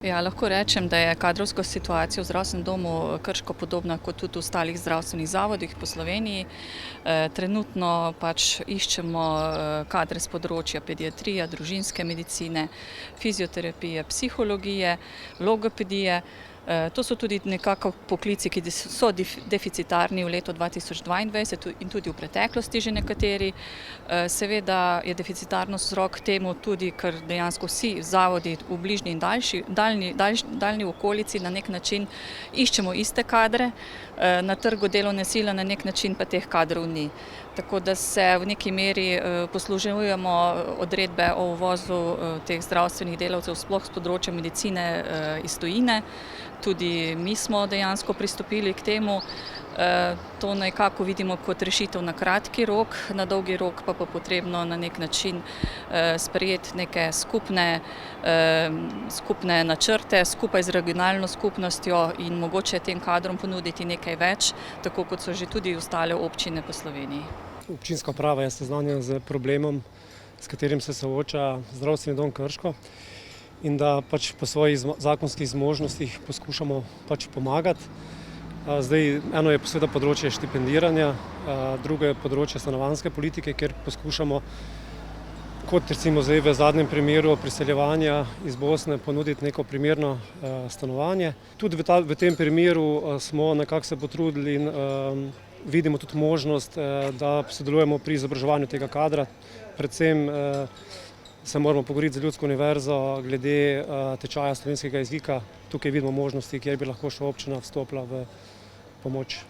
Ja, lahko rečem, da je kadrovska situacija v Zdravstvenem domu Krško podobna kot tudi v ostalih zdravstvenih zavodih po Sloveniji. Trenutno iščemo kadre s področja pediatrije, družinske medicine, fizioterapije, psihologije, logopedije. To so tudi nekako poklici, ki so deficitarni v letu 2022 in tudi v preteklosti že nekateri. Seveda je deficitarnost vzrok temu tudi, ker dejansko vsi zavodi v bližnji in daljni okolici na nek način iščemo iste kadre, na trgu delovne sile na nek način pa teh kadrov ni. Tako da se v neki meri poslužujemo odredbe o uvozu teh zdravstvenih delavcev, sploh s področja medicine iz tujine. Tudi mi smo dejansko pristopili k temu. To nekako vidimo kot rešitev na kratki rok, na dolgi rok pa potrebno na nek način sprejeti neke skupne načrte skupaj z regionalno skupnostjo in mogoče tem kadrom ponuditi nekaj več, tako kot so že tudi ostale občine po Sloveniji. Občinska uprava je seznanjena s problemom, s katerim se sooča Zdravstveni dom Krško, in da po svojih zakonskih zmožnostih poskušamo pomagati. Eno je seveda področje štipendiranja, drugo je področje stanovanjske politike, kjer poskušamo, kot recimo zdaj v zadnjem primeru priseljevanja iz Bosne, ponuditi neko primerno stanovanje. Tudi v tem primeru smo nekako se potrudili in vidimo tudi možnost, da sodelujemo pri izobraževanju tega kadra. Predvsem se moramo pogovoriti z Ljudsko univerzo glede tečaja slovenskega jezika. Tukaj vidimo možnosti, kjer bi lahko še občina vstopila v pomoč.